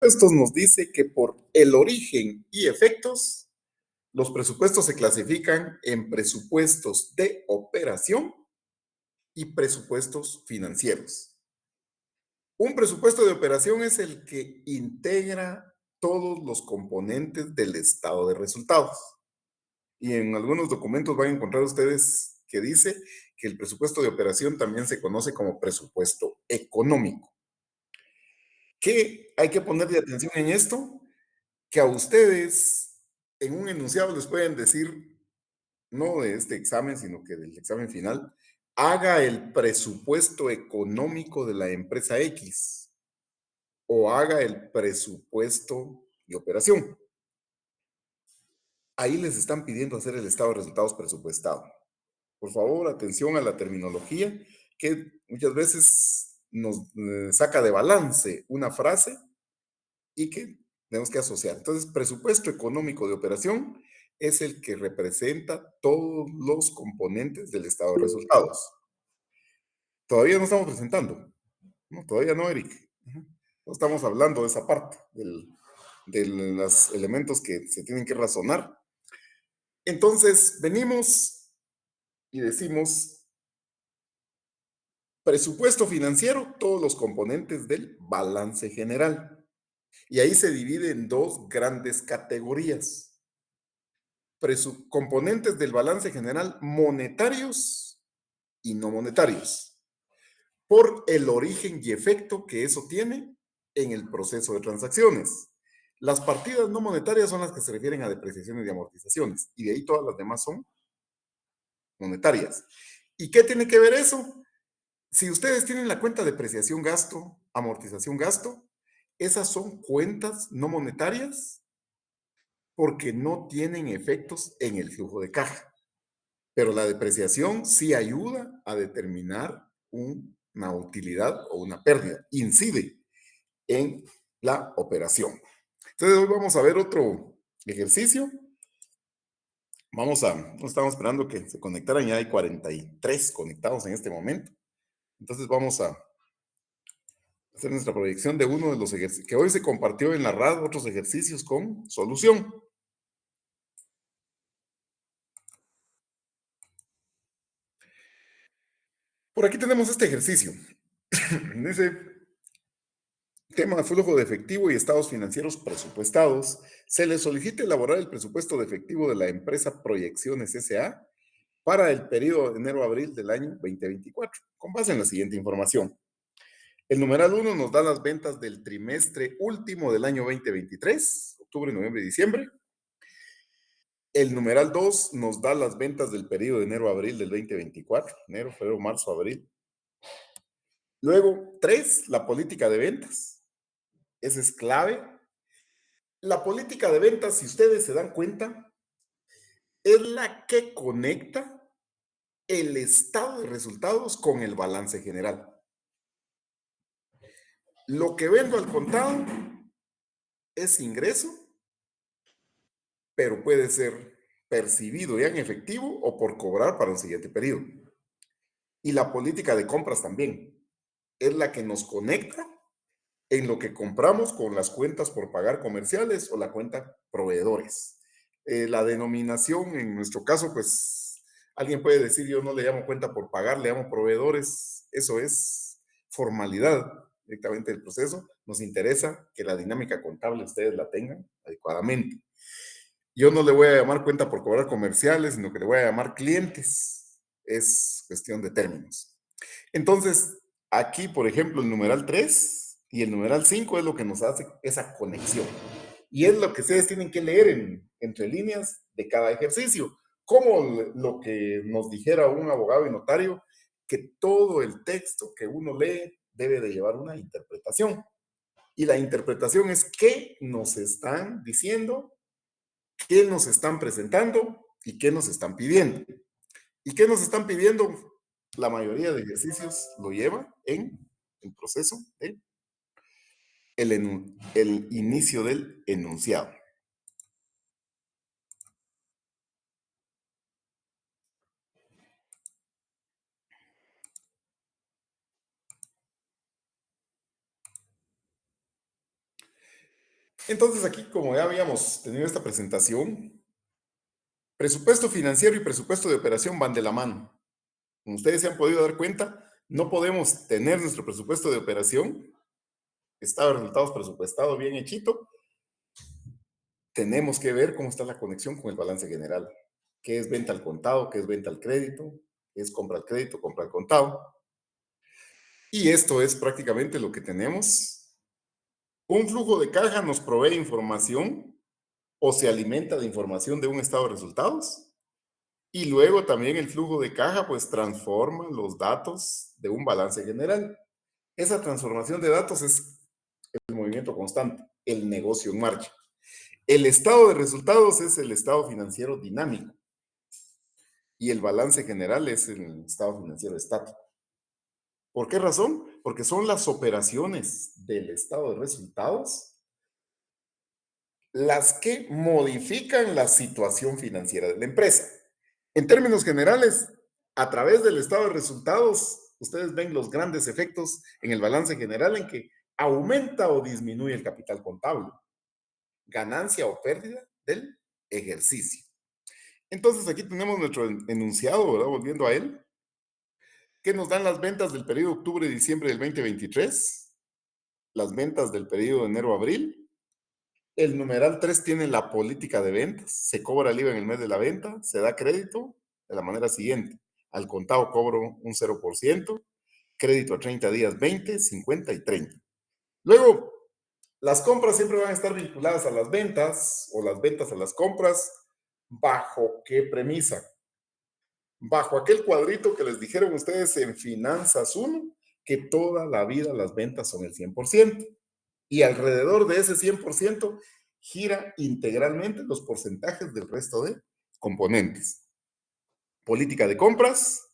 presupuestos nos dice que por el origen y efectos, los presupuestos se clasifican en presupuestos de operación y presupuestos financieros. Un presupuesto de operación es el que integra todos los componentes del estado de resultados. Y en algunos documentos van a encontrar ustedes que dice que el presupuesto de operación también se conoce como presupuesto económico. ¿Qué hay que ponerle atención en esto? Que a ustedes en un enunciado les pueden decir, no de este examen, sino que del examen final, haga el presupuesto económico de la empresa X o haga el presupuesto de operación. Ahí les están pidiendo hacer el estado de resultados presupuestado. Por favor, atención a la terminología que muchas veces nos saca de balance una frase y que tenemos que asociar. Entonces, presupuesto económico de operación es el que representa todos los componentes del estado de resultados. Todavía no estamos presentando, ¿no? Todavía no, Eric. No estamos hablando de esa parte, de los elementos que se tienen que razonar. Entonces, venimos y decimos, presupuesto financiero, todos los componentes del balance general. Y ahí se divide en dos grandes categorías. Componentes del balance general monetarios y no monetarios, por el origen y efecto que eso tiene en el proceso de transacciones. Las partidas no monetarias son las que se refieren a depreciaciones y amortizaciones, y de ahí todas las demás son monetarias. ¿Y qué tiene que ver eso? Si ustedes tienen la cuenta depreciación gasto, amortización gasto, esas son cuentas no monetarias porque no tienen efectos en el flujo de caja. Pero la depreciación sí ayuda a determinar una utilidad o una pérdida, incide en la operación. Entonces hoy vamos a ver otro ejercicio. No estamos esperando que se conectaran, ya hay 43 conectados en este momento. Entonces vamos a hacer nuestra proyección de uno de los ejercicios que hoy se compartió en la RAD, otros ejercicios con solución. Por aquí tenemos este ejercicio. Dice, tema de flujo de efectivo y estados financieros presupuestados. Se le solicita elaborar el presupuesto de efectivo de la empresa Proyecciones S.A. para el periodo de enero-abril del año 2024, con base en la siguiente información. El numeral 1 nos da las ventas del trimestre último del año 2023, octubre, noviembre y diciembre. El numeral 2 nos da las ventas del periodo de enero-abril del 2024, enero, febrero, marzo, abril. Luego, 3, la política de ventas. Esa es clave. La política de ventas, si ustedes se dan cuenta, es la que conecta el estado de resultados con el balance general. Lo que vendo al contado es ingreso, pero puede ser percibido ya en efectivo o por cobrar para un siguiente periodo. Y la política de compras también es la que nos conecta en lo que compramos con las cuentas por pagar comerciales o la cuenta proveedores. La denominación, en nuestro caso, pues alguien puede decir, yo no le llamo cuenta por pagar, le llamo proveedores. Eso es formalidad directamente del proceso. Nos interesa que la dinámica contable ustedes la tengan adecuadamente. Yo no le voy a llamar cuenta por cobrar comerciales, sino que le voy a llamar clientes. Es cuestión de términos. Entonces, aquí, por ejemplo, el numeral 3 y el numeral 5 es lo que nos hace esa conexión. Y es lo que ustedes tienen que leer entre líneas de cada ejercicio. Como lo que nos dijera un abogado y notario, que todo el texto que uno lee debe de llevar una interpretación. Y la interpretación es qué nos están diciendo, qué nos están presentando y qué nos están pidiendo. ¿Y qué nos están pidiendo? La mayoría de ejercicios lo lleva en el proceso de el inicio del enunciado. Entonces aquí, como ya habíamos tenido esta presentación, presupuesto financiero y presupuesto de operación van de la mano. Como ustedes se han podido dar cuenta, no podemos tener nuestro presupuesto de operación, estado de resultados presupuestado bien hechito. Tenemos que ver cómo está la conexión con el balance general. ¿Qué es venta al contado? ¿Qué es venta al crédito? ¿Qué es compra al crédito? ¿Compra al contado? Y esto es prácticamente lo que tenemos. Un flujo de caja nos provee información o se alimenta de información de un estado de resultados. Y luego también el flujo de caja pues transforma los datos de un balance general. Esa transformación de datos es el movimiento constante, el negocio en marcha. El estado de resultados es el estado financiero dinámico y el balance general es el estado financiero estático. ¿Por qué razón? Porque son las operaciones del estado de resultados las que modifican la situación financiera de la empresa. En términos generales, a través del estado de resultados, ustedes ven los grandes efectos en el balance general en que aumenta o disminuye el capital contable, ganancia o pérdida del ejercicio. Entonces aquí tenemos nuestro enunciado, ¿verdad? Volviendo a él, que nos dan las ventas del periodo octubre-diciembre del 2023, las ventas del periodo enero-abril. El numeral 3 tiene la política de ventas, se cobra el IVA en el mes de la venta, se da crédito de la manera siguiente. Al contado cobro un 0%, crédito a 30 días 20, 50 y 30. Luego, las compras siempre van a estar vinculadas a las ventas o las ventas a las compras. ¿Bajo qué premisa? Bajo aquel cuadrito que les dijeron ustedes en Finanzas 1, que toda la vida las ventas son el 100%. Y alrededor de ese 100% gira integralmente los porcentajes del resto de componentes. Política de compras.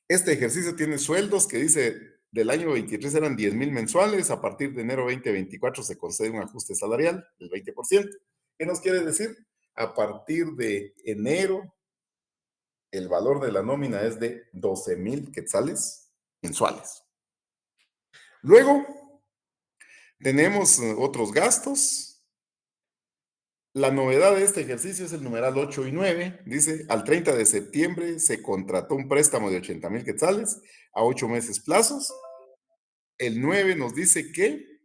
Este ejercicio tiene sueldos que dice del año 23 eran 10,000 mensuales, a partir de enero 2024 se concede un ajuste salarial del 20%. ¿Qué nos quiere decir? A partir de enero, el valor de la nómina es de 12,000 quetzales mensuales. Luego, tenemos otros gastos. La novedad de este ejercicio es el numeral 8 y 9. Dice, al 30 de septiembre se contrató un préstamo de 80,000 quetzales a 8 meses plazos. El 9 nos dice que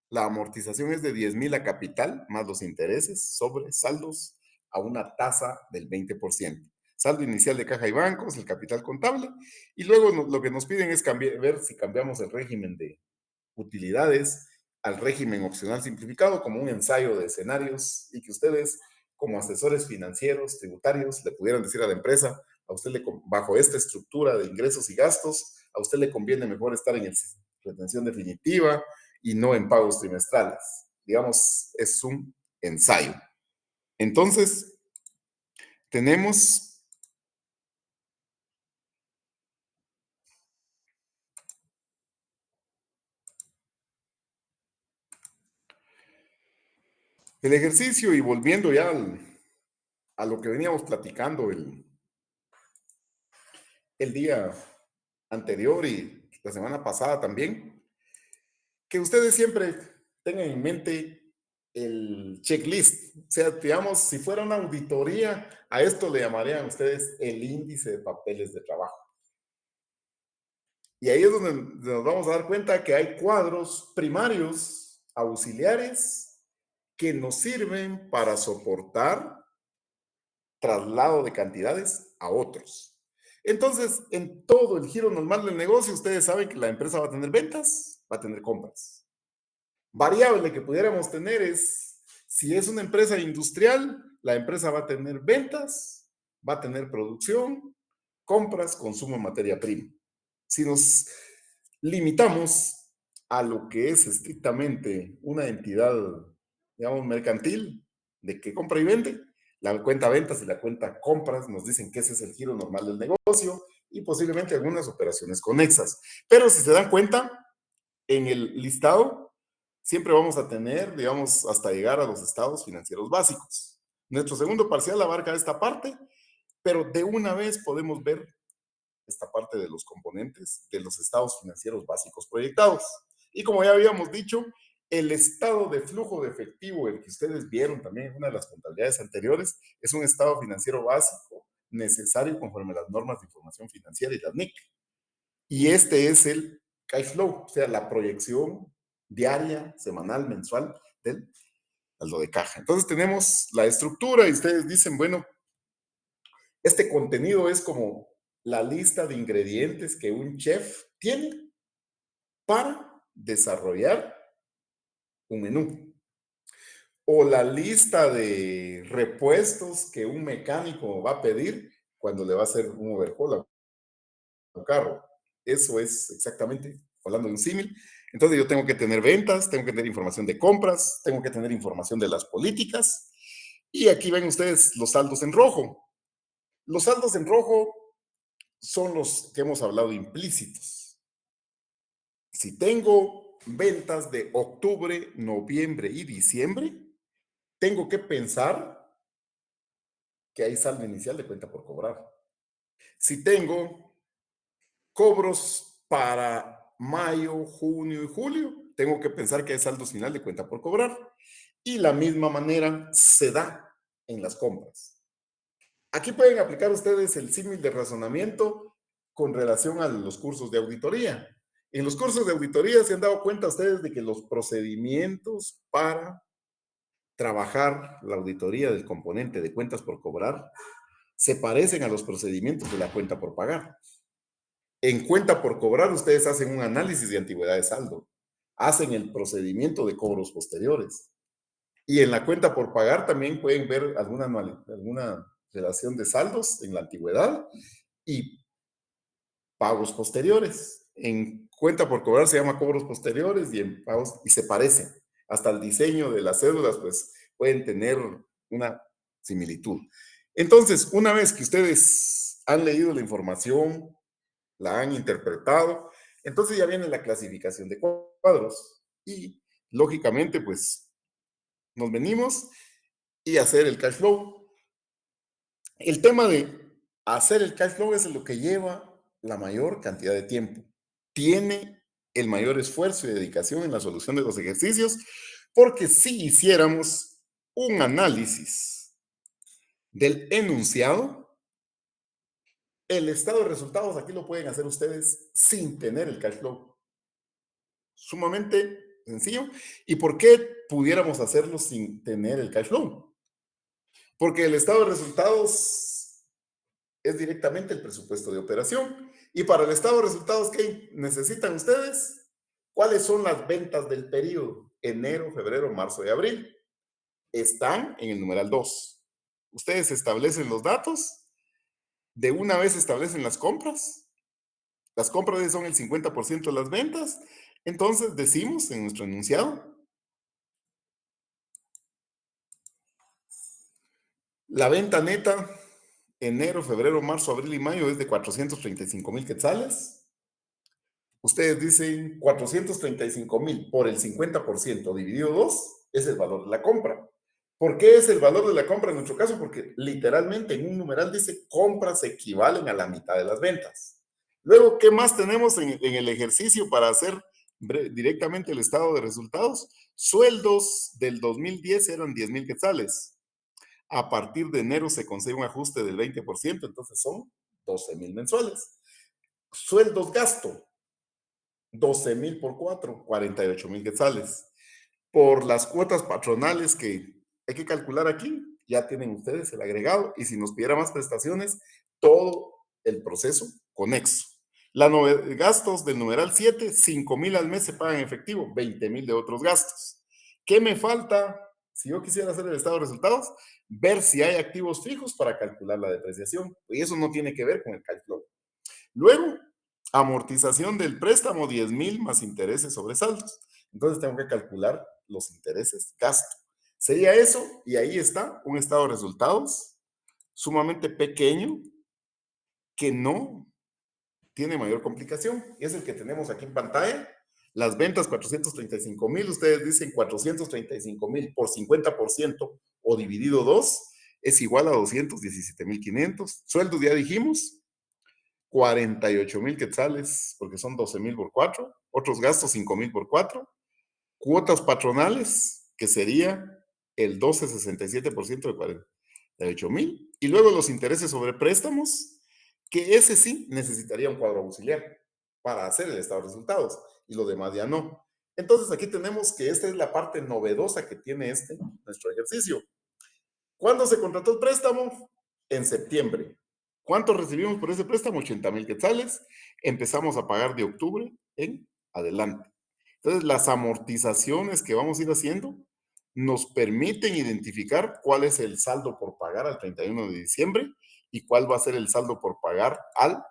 la amortización es de 10,000 a capital, más los intereses sobre saldos a una tasa del 20%. Saldo inicial de caja y bancos, el capital contable, y luego lo que nos piden es ver si cambiamos el régimen de utilidades al régimen opcional simplificado como un ensayo de escenarios y que ustedes como asesores financieros, tributarios, le pudieran decir a la empresa, a usted bajo esta estructura de ingresos y gastos, a usted le conviene mejor estar en retención definitiva y no en pagos trimestrales. Digamos, es un ensayo. Entonces, tenemos el ejercicio y volviendo ya a lo que veníamos platicando el día anterior y la semana pasada también, que ustedes siempre tengan en mente el checklist. O sea, digamos, si fuera una auditoría, a esto le llamarían ustedes el índice de papeles de trabajo. Y ahí es donde nos vamos a dar cuenta que hay cuadros primarios, auxiliares, que nos sirven para soportar traslado de cantidades a otros. Entonces, en todo el giro normal del negocio, ustedes saben que la empresa va a tener ventas, va a tener compras. Variable que pudiéramos tener es, si es una empresa industrial, la empresa va a tener ventas, va a tener producción, compras, consumo de materia prima. Si nos limitamos a lo que es estrictamente una entidad, digamos, mercantil, de que compra y vende, la cuenta ventas y la cuenta compras nos dicen que ese es el giro normal del negocio y posiblemente algunas operaciones conexas. Pero si se dan cuenta, en el listado siempre vamos a tener, digamos, hasta llegar a los estados financieros básicos. Nuestro segundo parcial abarca esta parte, pero de una vez podemos ver esta parte de los componentes de los estados financieros básicos proyectados. Y como ya habíamos dicho, El estado de flujo de efectivo, el que ustedes vieron también en una de las contabilidades anteriores, es un estado financiero básico necesario conforme a las normas de información financiera y la NIC. Y este es el cash flow, o sea, la proyección diaria, semanal, mensual del saldo de caja. Entonces tenemos la estructura y ustedes dicen, bueno, este contenido es como la lista de ingredientes que un chef tiene para desarrollar un menú. O la lista de repuestos que un mecánico va a pedir cuando le va a hacer un overhaul a un carro. Eso es exactamente, hablando de un símil. Entonces yo tengo que tener ventas, tengo que tener información de compras, tengo que tener información de las políticas. Y aquí ven ustedes los saldos en rojo. Los saldos en rojo son los que hemos hablado implícitos. Si tengo ventas de octubre, noviembre y diciembre, tengo que pensar que hay saldo inicial de cuenta por cobrar. Si tengo cobros para mayo, junio y julio, tengo que pensar que hay saldo final de cuenta por cobrar. Y la misma manera se da en las compras. Aquí pueden aplicar ustedes el símil de razonamiento con relación a los cursos de auditoría. En los cursos de auditoría se han dado cuenta ustedes de que los procedimientos para trabajar la auditoría del componente de cuentas por cobrar se parecen a los procedimientos de la cuenta por pagar. En cuenta por cobrar, ustedes hacen un análisis de antigüedad de saldo, hacen el procedimiento de cobros posteriores. Y en la cuenta por pagar también pueden ver alguna relación de saldos en la antigüedad y pagos posteriores. En cuenta por cobrar se llama cobros posteriores y en pagos, y se parecen. Hasta el diseño de las cédulas, pues pueden tener una similitud. Entonces, una vez que ustedes han leído la información, la han interpretado, entonces ya viene la clasificación de cuadros y lógicamente pues nos venimos y hacer el cash flow. El tema de hacer el cash flow es lo que lleva la mayor cantidad de tiempo. Tiene el mayor esfuerzo y dedicación en la solución de los ejercicios, porque si hiciéramos un análisis del enunciado, el estado de resultados aquí lo pueden hacer ustedes sin tener el cash flow. Sumamente sencillo. ¿Y por qué pudiéramos hacerlo sin tener el cash flow? Porque el estado de resultados es directamente el presupuesto de operación. Y para el estado de resultados, ¿qué necesitan ustedes? ¿Cuáles son las ventas del periodo? Enero, febrero, marzo y abril. Están en el numeral 2. Ustedes establecen los datos, de una vez establecen las compras. Las compras son el 50% de las ventas. Entonces decimos en nuestro enunciado, la venta neta enero, febrero, marzo, abril y mayo es de 435,000 quetzales. Ustedes dicen 435,000 por el 50% dividido 2 es el valor de la compra. ¿Por qué es el valor de la compra en nuestro caso? Porque literalmente en un numeral dice compras equivalen a la mitad de las ventas. Luego, ¿qué más tenemos en el ejercicio para hacer directamente el estado de resultados? Sueldos del 2010 eran 10,000 quetzales. A partir de enero se consigue un ajuste del 20%, entonces son 12,000 mensuales. Sueldos gasto, 12,000 por 4, 48,000 quetzales. Por las cuotas patronales que hay que calcular aquí, ya tienen ustedes el agregado y si nos pidiera más prestaciones, todo el proceso conexo. Gastos del numeral 7, 5,000 al mes se pagan en efectivo, 20,000 de otros gastos. ¿Qué me falta? Si yo quisiera hacer el estado de resultados, ver si hay activos fijos para calcular la depreciación. Y eso no tiene que ver con el cash flow. Luego, amortización del préstamo, 10,000 más intereses sobre saldos. Entonces tengo que calcular los intereses gasto. Sería eso y ahí está un estado de resultados sumamente pequeño que no tiene mayor complicación. Es el que tenemos aquí en pantalla. Las ventas 435,000, ustedes dicen 435,000 por 50% o dividido 2 es igual a 217,500. Sueldos ya dijimos, 48,000 quetzales, porque son 12,000 por 4. Otros gastos, 5,000 por 4. Cuotas patronales, que sería el 12,67% de 48,000. Y luego los intereses sobre préstamos, que ese sí necesitaría un cuadro auxiliar para hacer el estado de resultados y lo demás ya no. Entonces aquí tenemos que esta es la parte novedosa que tiene nuestro ejercicio. ¿Cuándo se contrató el préstamo? En septiembre. ¿Cuánto recibimos por ese préstamo? 80,000 quetzales. Empezamos a pagar de octubre en adelante. Entonces, las amortizaciones que vamos a ir haciendo nos permiten identificar cuál es el saldo por pagar al 31 de diciembre y cuál va a ser el saldo por pagar al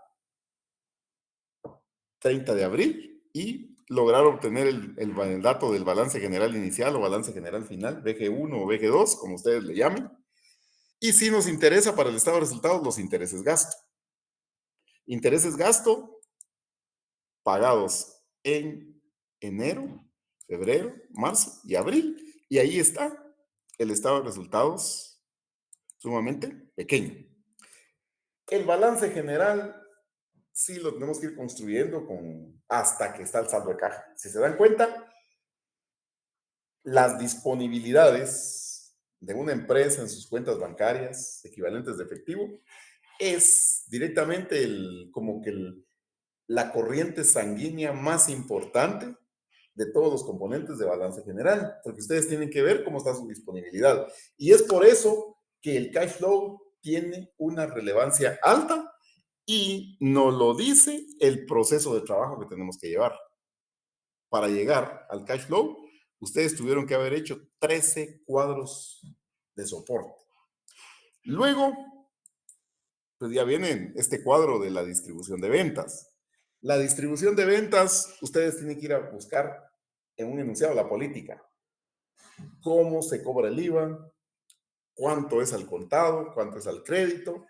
30 de abril y lograr obtener el dato del balance general inicial o balance general final, BG1 o BG2, como ustedes le llamen. Y si nos interesa para el estado de resultados los intereses gasto. Intereses gasto pagados en enero, febrero, marzo y abril. Y ahí está el estado de resultados sumamente pequeño. El balance general sí lo tenemos que ir construyendo hasta que está el saldo de caja. Si se dan cuenta, las disponibilidades de una empresa en sus cuentas bancarias equivalentes de efectivo es directamente como que la corriente sanguínea más importante de todos los componentes de balance general, porque ustedes tienen que ver cómo está su disponibilidad. Y es por eso que el cash flow tiene una relevancia alta y nos lo dice el proceso de trabajo que tenemos que llevar. Para llegar al cash flow, ustedes tuvieron que haber hecho 13 cuadros de soporte. Luego, pues ya viene este cuadro de la distribución de ventas. La distribución de ventas, ustedes tienen que ir a buscar en un enunciado la política. Cómo se cobra el IVA, cuánto es al contado, cuánto es al crédito.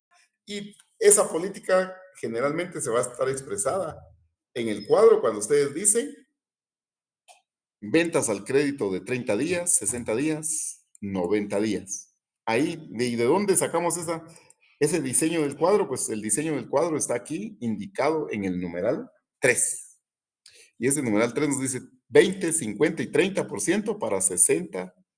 Y esa política generalmente se va a estar expresada en el cuadro cuando ustedes dicen ventas al crédito de 30 días, 60 días, 90 días. Ahí, ¿de dónde sacamos ese diseño del cuadro? Pues el diseño del cuadro está aquí indicado en el numeral 3. Y ese numeral 3 nos dice 20, 50 y 30%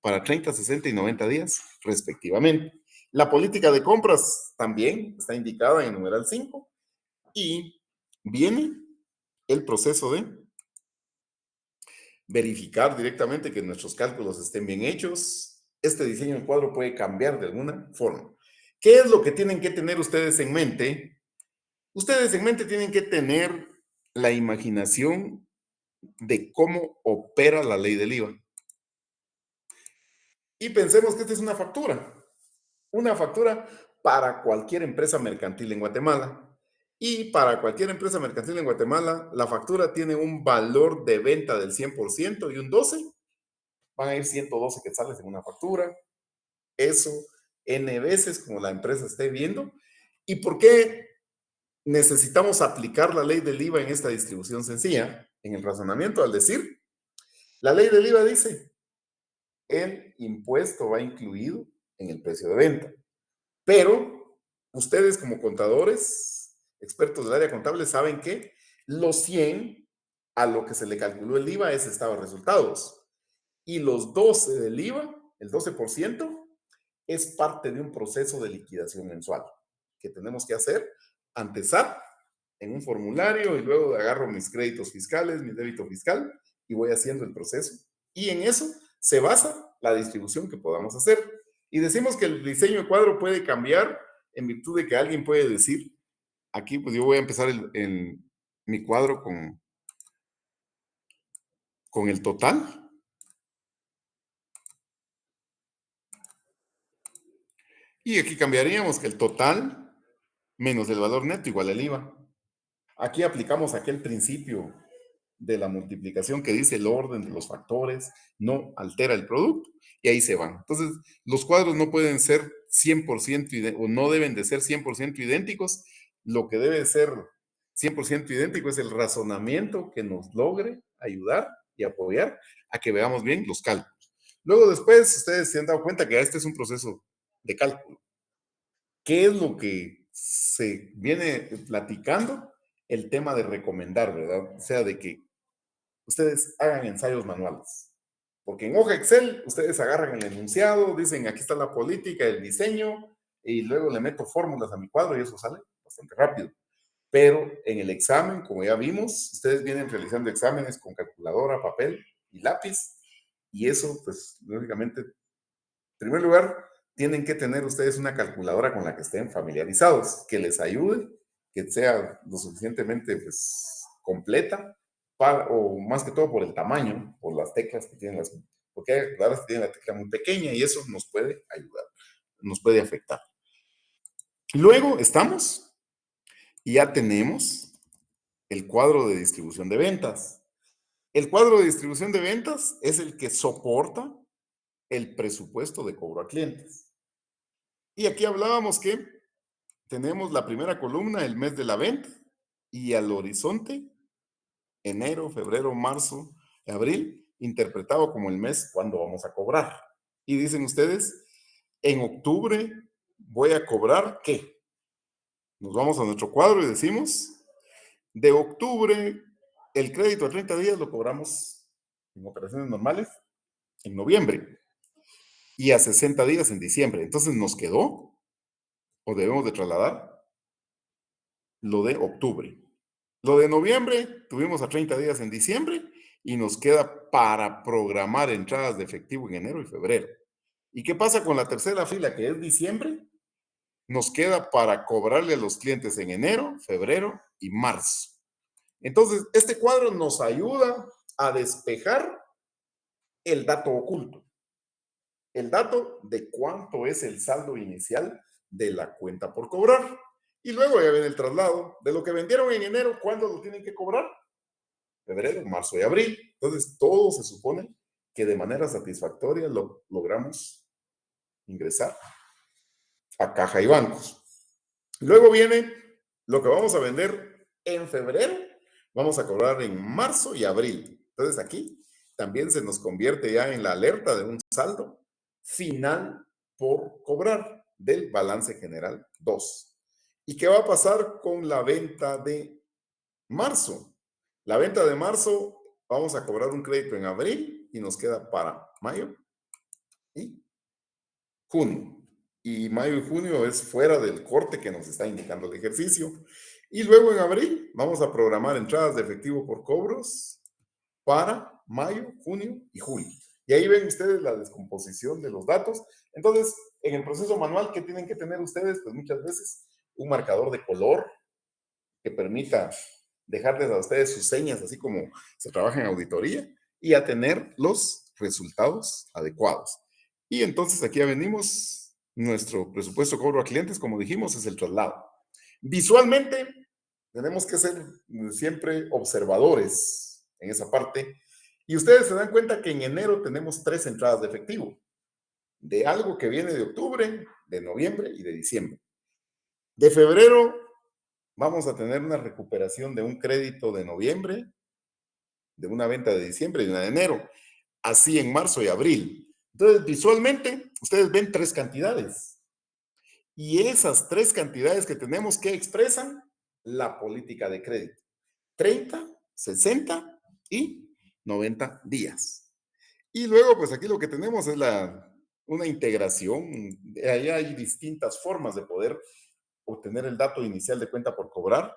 para 30, 60 y 90 días, respectivamente. La política de compras también está indicada en el numeral 5 y viene el proceso de verificar directamente que nuestros cálculos estén bien hechos. Este diseño del cuadro puede cambiar de alguna forma. ¿Qué es lo que tienen que tener ustedes en mente? Ustedes en mente tienen que tener la imaginación de cómo opera la ley del IVA. Y pensemos que esta es una factura para cualquier empresa mercantil en Guatemala. Y para cualquier empresa mercantil en Guatemala, la factura tiene un valor de venta del 100% y un 12. Van a ir 112 quetzales en una factura. Eso N veces como la empresa esté viendo. ¿Y por qué necesitamos aplicar la ley del IVA en esta distribución sencilla? En el razonamiento, al decir, la ley del IVA dice, el impuesto va incluido en el precio de venta. Pero ustedes como contadores, expertos del área contable, saben que los 100 a lo que se le calculó el IVA es estado de resultados. Y los 12 del IVA, el 12%, es parte de un proceso de liquidación mensual que tenemos que hacer ante SAT en un formulario y luego agarro mis créditos fiscales, mi débito fiscal y voy haciendo el proceso. Y en eso se basa la distribución que podamos hacer. Y decimos que el diseño de cuadro puede cambiar en virtud de que alguien puede decir, aquí pues yo voy a empezar mi cuadro con el total. Y aquí cambiaríamos que el total menos el valor neto igual al IVA. Aquí aplicamos aquel principio de la multiplicación que dice el orden de los factores no altera el producto y ahí se van. Entonces, los cuadros no pueden ser 100% o no deben de ser 100% idénticos. Lo que debe ser 100% idéntico es el razonamiento que nos logre ayudar y apoyar a que veamos bien los cálculos. Luego después, ustedes se han dado cuenta que este es un proceso de cálculo. ¿Qué es lo que se viene platicando? El tema de recomendar, ¿verdad? O sea, de que ustedes hagan ensayos manuales. Porque en hoja Excel ustedes agarran el enunciado, dicen aquí está la política, el diseño, y luego le meto fórmulas a mi cuadro y eso sale bastante rápido. Pero en el examen, como ya vimos, ustedes vienen realizando exámenes con calculadora, papel y lápiz, y eso, pues, lógicamente, en primer lugar, tienen que tener ustedes una calculadora con la que estén familiarizados, que les ayude, que sea lo suficientemente, pues, completa, o más que todo por el tamaño, por las teclas que tienen porque hay calculadoras que tienen la tecla muy pequeña y eso nos puede ayudar, nos puede afectar. Luego estamos y ya tenemos el cuadro de distribución de ventas. El cuadro de distribución de ventas es el que soporta el presupuesto de cobro a clientes. Y aquí hablábamos que tenemos la primera columna, el mes de la venta, y al horizonte, enero, febrero, marzo, abril, interpretado como el mes cuando vamos a cobrar. Y dicen ustedes, en octubre voy a cobrar ¿qué? Nos vamos a nuestro cuadro y decimos, de octubre, el crédito a 30 días lo cobramos en operaciones normales en noviembre y a 60 días en diciembre. Entonces nos quedó, o debemos de trasladar, lo de octubre. Lo de noviembre tuvimos a 30 días en diciembre y nos queda para programar entradas de efectivo en enero y febrero. ¿Y qué pasa con la tercera fila, que es diciembre? Nos queda para cobrarle a los clientes en enero, febrero y marzo. Entonces, este cuadro nos ayuda a despejar el dato oculto, el dato de cuánto es el saldo inicial de la cuenta por cobrar. Y luego ya viene el traslado de lo que vendieron en enero, ¿cuándo lo tienen que cobrar? Febrero, marzo y abril. Entonces, todo se supone que de manera satisfactoria lo logramos ingresar a caja y bancos. Luego viene lo que vamos a vender en febrero, vamos a cobrar en marzo y abril. Entonces aquí también se nos convierte ya en la alerta de un saldo final por cobrar del balance general 2. ¿Y qué va a pasar con la venta de marzo? La venta de marzo vamos a cobrar un crédito en abril y nos queda para mayo y junio. Y mayo y junio es fuera del corte que nos está indicando el ejercicio. Y luego en abril vamos a programar entradas de efectivo por cobros para mayo, junio y julio. Y ahí ven ustedes la descomposición de los datos. Entonces, en el proceso manual, ¿qué tienen que tener ustedes? Pues muchas veces un marcador de color que permita dejarles a ustedes sus señas, así como se trabaja en auditoría, y a tener los resultados adecuados. Y entonces aquí ya venimos, nuestro presupuesto cobro a clientes, como dijimos, es el traslado. Visualmente, tenemos que ser siempre observadores en esa parte. Y ustedes se dan cuenta que en enero tenemos 3 entradas de efectivo, de algo que viene de octubre, de noviembre y de diciembre. De febrero vamos a tener una recuperación de un crédito de noviembre, de una venta de diciembre y una de enero. Así en marzo y abril. Entonces, visualmente, ustedes ven 3 cantidades. Y esas 3 cantidades que tenemos que expresan la política de crédito. 30, 60 y 90 días. Y luego, pues aquí lo que tenemos es una integración. Ahí hay distintas formas de poder obtener el dato inicial de cuenta por cobrar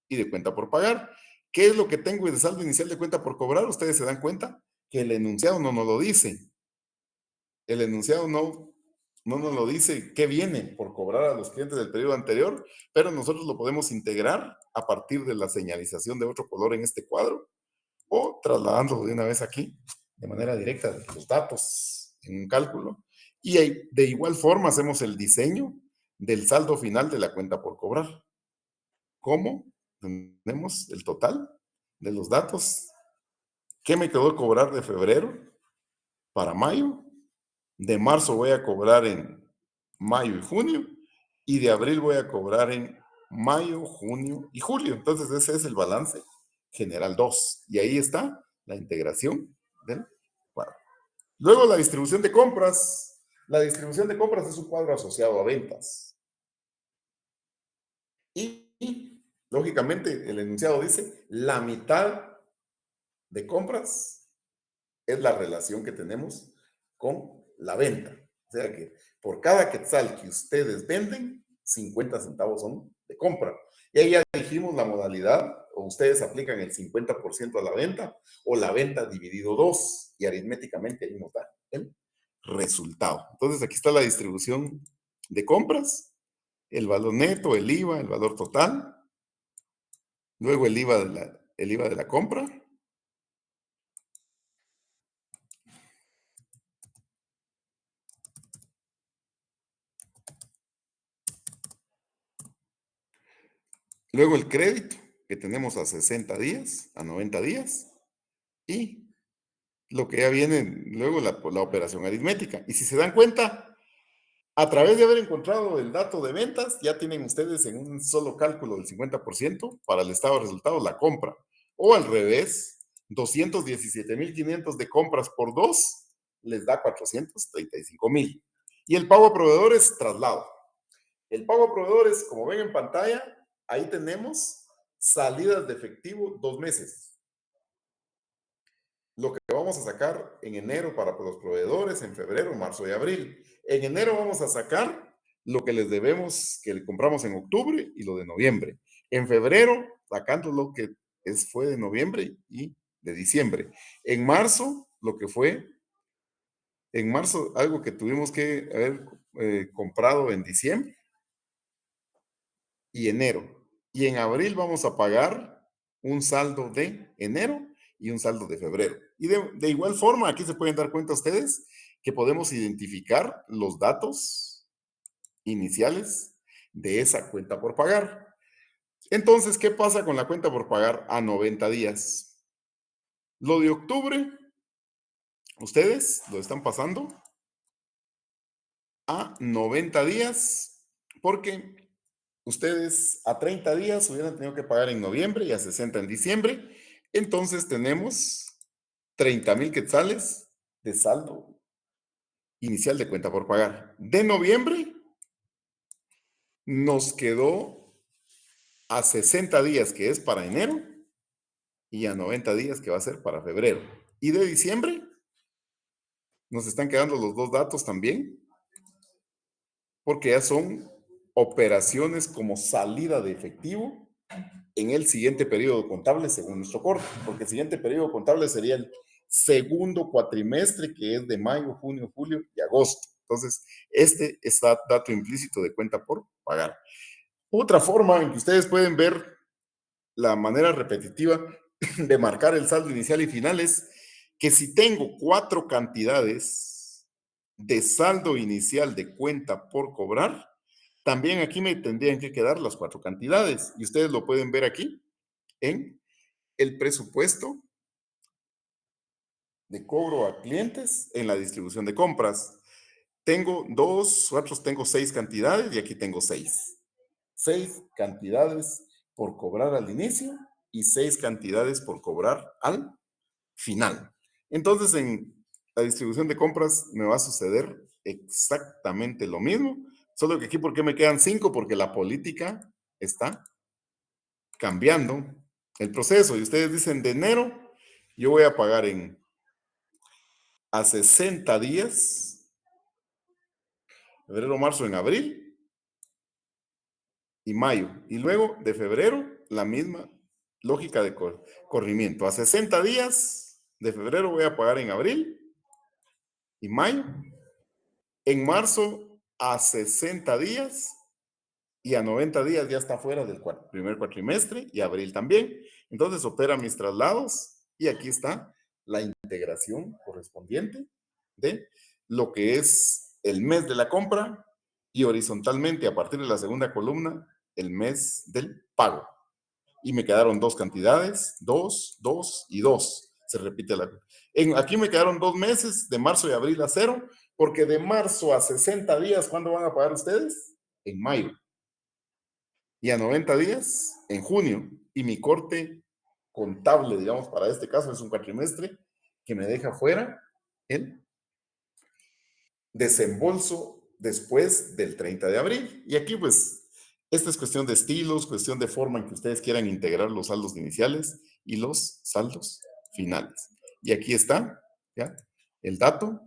y de cuenta por pagar. ¿Qué es lo que tengo de saldo inicial de cuenta por cobrar? Ustedes se dan cuenta que el enunciado no nos lo dice. El enunciado no nos lo dice qué viene por cobrar a los clientes del periodo anterior, pero nosotros lo podemos integrar a partir de la señalización de otro color en este cuadro o trasladándolo de una vez aquí de manera directa de los datos en un cálculo. Y de igual forma hacemos el diseño del saldo final de la cuenta por cobrar. ¿Cómo? Tenemos el total de los datos. ¿Qué me quedó cobrar de febrero para mayo? De marzo voy a cobrar en mayo y junio. Y de abril voy a cobrar en mayo, junio y julio. Entonces ese es el balance general 2. Y ahí está la integración del cuadro. Luego la distribución de compras. La distribución de compras es un cuadro asociado a ventas. Y lógicamente el enunciado dice la mitad de compras es la relación que tenemos con la venta. O sea que por cada quetzal que ustedes venden, 50 centavos son de compra. Y ahí ya dijimos la modalidad, o ustedes aplican el 50% a la venta, o la venta dividido 2, y aritméticamente ahí nos da el resultado. Entonces aquí está la distribución de compras, el valor neto, el IVA, el valor total, luego el IVA de la compra, luego el crédito que tenemos a 60 días, a 90 días, y lo que ya viene luego la operación aritmética. Y si se dan cuenta, a través de haber encontrado el dato de ventas, ya tienen ustedes en un solo cálculo del 50% para el estado de resultados la compra. O al revés, 217,500 de compras por 2 les da 435,000. Y el pago a proveedores, traslado. El pago a proveedores, como ven en pantalla, ahí tenemos salidas de efectivo 2 meses. Lo que vamos a sacar en enero para los proveedores, en febrero, marzo y abril. En enero vamos a sacar lo que les debemos, que le compramos en octubre y lo de noviembre. En febrero, sacando lo que fue de noviembre y de diciembre. En marzo, lo que fue, en marzo, algo que tuvimos que haber comprado en diciembre y enero. Y en abril vamos a pagar un saldo de enero y un saldo de febrero. Y de igual forma, aquí se pueden dar cuenta ustedes que podemos identificar los datos iniciales de esa cuenta por pagar. Entonces, ¿qué pasa con la cuenta por pagar a 90 días? Lo de octubre, ustedes lo están pasando a 90 días porque ustedes a 30 días hubieran tenido que pagar en noviembre y a 60 en diciembre. Entonces tenemos 30,000 quetzales de saldo inicial de cuenta por pagar. De noviembre nos quedó a 60 días, que es para enero, y a 90 días, que va a ser para febrero. Y de diciembre nos están quedando los dos datos también, porque ya son operaciones como salida de efectivo en el siguiente periodo contable según nuestro corte, porque el siguiente periodo contable sería el segundo cuatrimestre, que es de mayo, junio, julio y agosto. Entonces, este es dato implícito de cuenta por pagar. Otra forma en que ustedes pueden ver la manera repetitiva de marcar el saldo inicial y final es que si tengo 4 cantidades de saldo inicial de cuenta por cobrar, también aquí me tendrían que quedar las 4 cantidades. Y ustedes lo pueden ver aquí en el presupuesto de cobro a clientes en la distribución de compras. Tengo tengo 6 cantidades y aquí tengo 6. 6 cantidades por cobrar al inicio y 6 cantidades por cobrar al final. Entonces, en la distribución de compras me va a suceder exactamente lo mismo, solo que aquí, ¿por qué me quedan 5? Porque la política está cambiando el proceso. Y ustedes dicen, de enero, yo voy a pagar a 60 días, febrero, marzo, en abril y mayo. Y luego de febrero, la misma lógica de corrimiento. A 60 días de febrero voy a pagar en abril y mayo. En marzo, a 60 días y a 90 días ya está fuera del primer cuatrimestre y abril también. Entonces opera mis traslados y aquí está la integración correspondiente de lo que es el mes de la compra y horizontalmente a partir de la segunda columna el mes del pago. Y me quedaron 2 cantidades, 2, 2 y 2. Se repite aquí me quedaron 2 meses, de marzo y abril a 0, porque de marzo a 60 días, ¿cuándo van a pagar ustedes? En mayo. Y a 90 días, en junio. Y mi corte contable, digamos, para este caso es un cuatrimestre que me deja fuera el desembolso después del 30 de abril. Y aquí, pues, esta es cuestión de estilos, cuestión de forma en que ustedes quieran integrar los saldos iniciales y los saldos finales. Y aquí está ¿ya? El dato,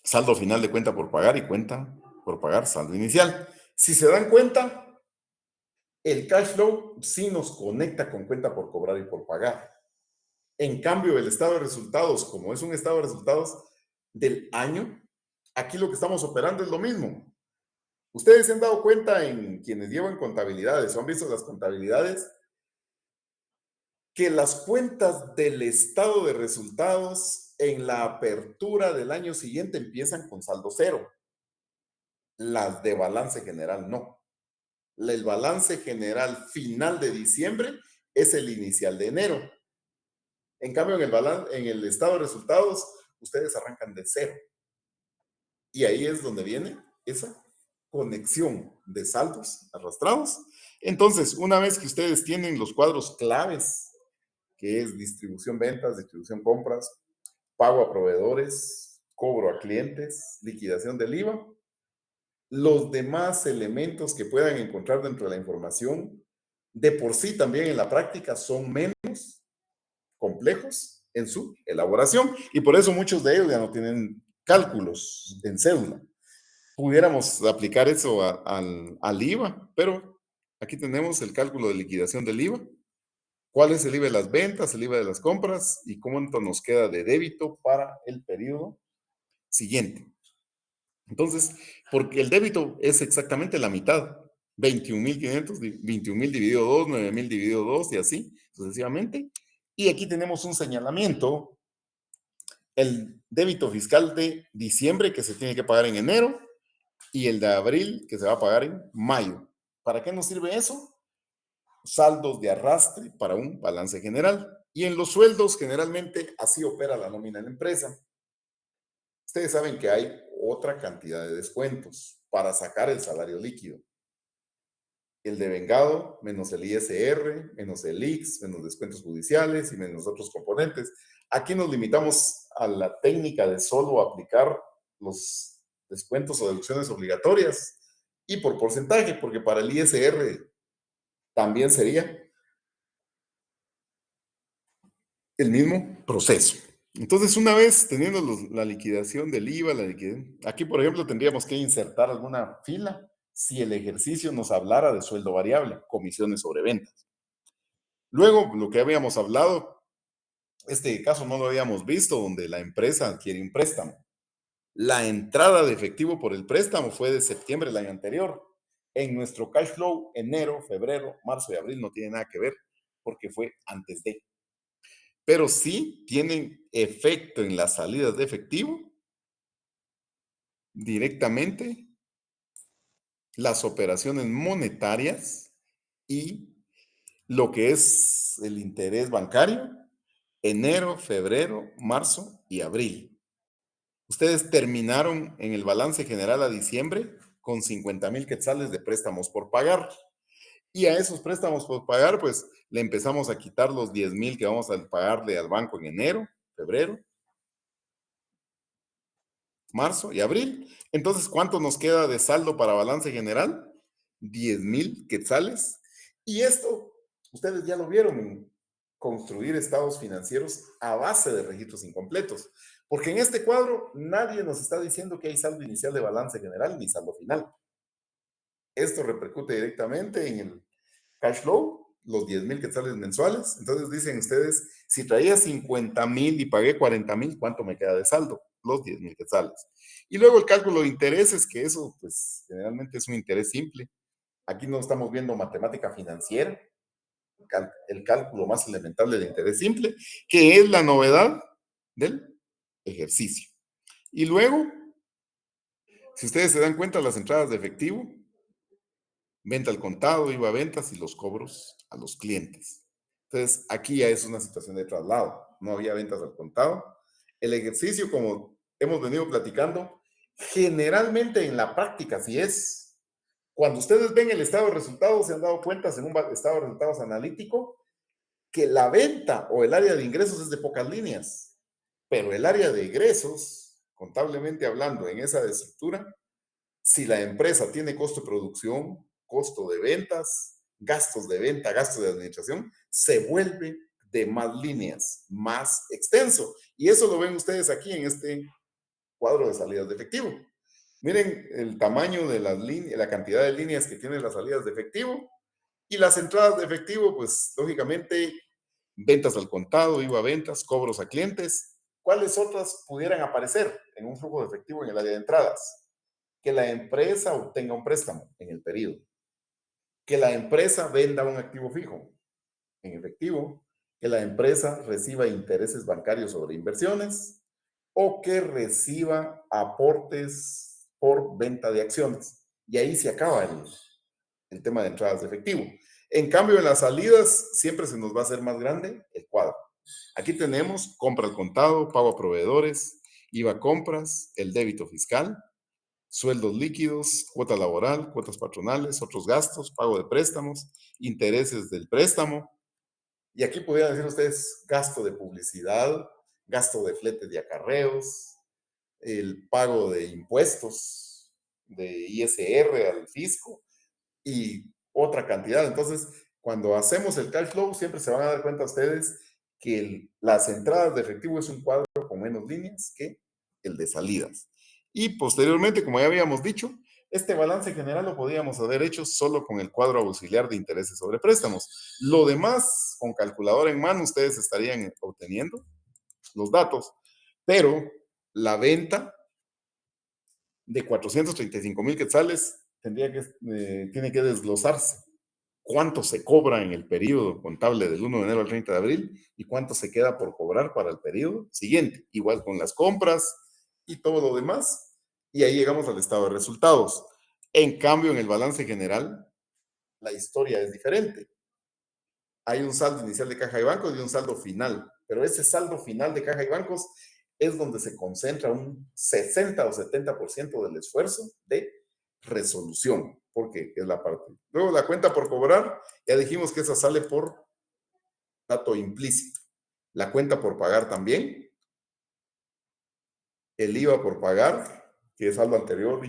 saldo final de cuenta por pagar y cuenta por pagar, saldo inicial. Si se dan cuenta, el cash flow sí nos conecta con cuenta por cobrar y por pagar. En cambio, el estado de resultados, como es un estado de resultados del año, aquí lo que estamos operando es lo mismo. Ustedes se han dado cuenta en quienes llevan contabilidades o han visto las contabilidades que las cuentas del estado de resultados en la apertura del año siguiente empiezan con saldo cero. Las de balance general no. El balance general final de diciembre es el inicial de enero. En cambio, en el estado de resultados, ustedes arrancan de cero. Y ahí es donde viene esa conexión de saldos arrastrados. Entonces, una vez que ustedes tienen los cuadros claves, que es distribución ventas, distribución compras, pago a proveedores, cobro a clientes, liquidación del IVA, los demás elementos que puedan encontrar dentro de la información, de por sí también en la práctica son menos complejos en su elaboración y por eso muchos de ellos ya no tienen cálculos en cédula. Pudiéramos aplicar eso al IVA, pero aquí tenemos el cálculo de liquidación del IVA. ¿Cuál es el IVA de las ventas, el IVA de las compras y cuánto nos queda de débito para el periodo siguiente? Entonces, porque el débito es exactamente la mitad, 21.500, 21.000 dividido 2, 9.000 dividido 2 y así sucesivamente. Y aquí tenemos un señalamiento, el débito fiscal de diciembre que se tiene que pagar en enero y el de abril que se va a pagar en mayo. ¿Para qué nos sirve eso? Saldos de arrastre para un balance general. Y en los sueldos, generalmente, así opera la nómina en la empresa. Ustedes saben que hay otra cantidad de descuentos para sacar el salario líquido. El de vengado, menos el ISR, menos el IX, menos descuentos judiciales y menos otros componentes. Aquí nos limitamos a la técnica de solo aplicar los descuentos o deducciones obligatorias y por porcentaje, porque para el ISR también sería el mismo proceso. Entonces, una vez teniendo la liquidación del IVA, aquí, por ejemplo, tendríamos que insertar alguna fila si el ejercicio nos hablara de sueldo variable, comisiones sobre ventas. Luego, lo que habíamos hablado, este caso no lo habíamos visto, donde la empresa adquiere un préstamo. La entrada de efectivo por el préstamo fue de septiembre del año anterior. En nuestro cash flow, enero, febrero, marzo y abril no tiene nada que ver porque fue antes de. Pero sí tienen efecto en las salidas de efectivo directamente las operaciones monetarias y lo que es el interés bancario, enero, febrero, marzo y abril. Ustedes terminaron en el balance general a diciembre con 50,000 quetzales de préstamos por pagar. Y a esos préstamos por pagar, pues le empezamos a quitar los 10,000 que vamos a pagarle al banco en enero, febrero, marzo y abril. Entonces, ¿cuánto nos queda de saldo para balance general? 10,000 quetzales. Y esto, ustedes ya lo vieron en construir estados financieros a base de registros incompletos. Porque en este cuadro nadie nos está diciendo que hay saldo inicial de balance general ni saldo final. Esto repercute directamente en el cash flow, los 10,000 quetzales mensuales. Entonces dicen ustedes, si traía 50,000 y pagué 40,000, ¿cuánto me queda de saldo? Los 10,000 quetzales. Y luego el cálculo de intereses, que eso pues generalmente es un interés simple. Aquí no estamos viendo matemática financiera, el cálculo más elemental del interés simple, que es la novedad del ejercicio. Y luego, si ustedes se dan cuenta, las entradas de efectivo, venta al contado, IVA a ventas y los cobros a los clientes. Entonces, aquí ya es una situación de traslado. No había ventas al contado. El ejercicio, como hemos venido platicando, generalmente en la práctica, si es, cuando ustedes ven el estado de resultados, se han dado cuenta en un estado de resultados analítico que la venta o el área de ingresos es de pocas líneas, pero el área de egresos, contablemente hablando, en esa estructura, si la empresa tiene costo de producción, costo de ventas, gastos de venta, gastos de administración, se vuelve de más líneas, más extenso. Y eso lo ven ustedes aquí en este cuadro de salidas de efectivo. Miren el tamaño de las líneas, la cantidad de líneas que tienen las salidas de efectivo y las entradas de efectivo, pues lógicamente, ventas al contado, IVA a ventas, cobros a clientes. ¿Cuáles otras pudieran aparecer en un flujo de efectivo en el área de entradas? Que la empresa obtenga un préstamo en el periodo, que la empresa venda un activo fijo en efectivo, que la empresa reciba intereses bancarios sobre inversiones o que reciba aportes por venta de acciones. Y ahí se acaba el tema de entradas de efectivo. En cambio, en las salidas siempre se nos va a hacer más grande el cuadro. Aquí tenemos compra al contado, pago a proveedores, IVA a compras, el débito fiscal, sueldos líquidos, cuota laboral, cuotas patronales, otros gastos, pago de préstamos, intereses del préstamo. Y aquí podrían decir ustedes gasto de publicidad, gasto de flete de acarreos, el pago de impuestos, de ISR al fisco y otra cantidad. Entonces, cuando hacemos el cash flow, siempre se van a dar cuenta ustedes que las entradas de efectivo es un cuadro con menos líneas que el de salidas. Y posteriormente, como ya habíamos dicho, este balance general lo podíamos haber hecho solo con el cuadro auxiliar de intereses sobre préstamos. Lo demás, con calculadora en mano, ustedes estarían obteniendo los datos, pero la venta de 435,000 quetzales tiene que desglosarse. ¿Cuánto se cobra en el periodo contable del 1 de enero al 30 de abril y cuánto se queda por cobrar para el periodo siguiente? Igual con las compras y todo lo demás. Y ahí llegamos al estado de resultados. En cambio, en el balance general, la historia es diferente. Hay un saldo inicial de caja y bancos y un saldo final, pero ese saldo final de caja y bancos es donde se concentra un 60 o 70% del esfuerzo de resolución, porque es la parte. Luego la cuenta por cobrar, ya dijimos que esa sale por dato implícito. La cuenta por pagar también, el IVA por pagar, que es saldo anterior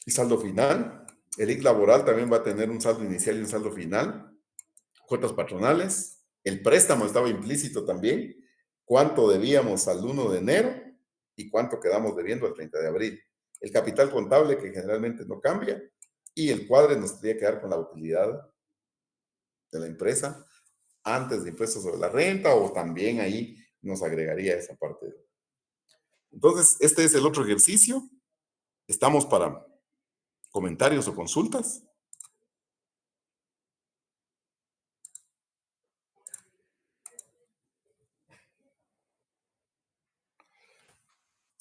y saldo final. El IC laboral también va a tener un saldo inicial y un saldo final. Cuotas patronales, el préstamo estaba implícito también, cuánto debíamos al 1 de enero y cuánto quedamos debiendo al 30 de abril. El capital contable, que generalmente no cambia, y el cuadre nos tendría que dar con la utilidad de la empresa antes de impuestos sobre la renta, o también ahí nos agregaría esa parte. Entonces, este es el otro ejercicio. Estamos para comentarios o consultas.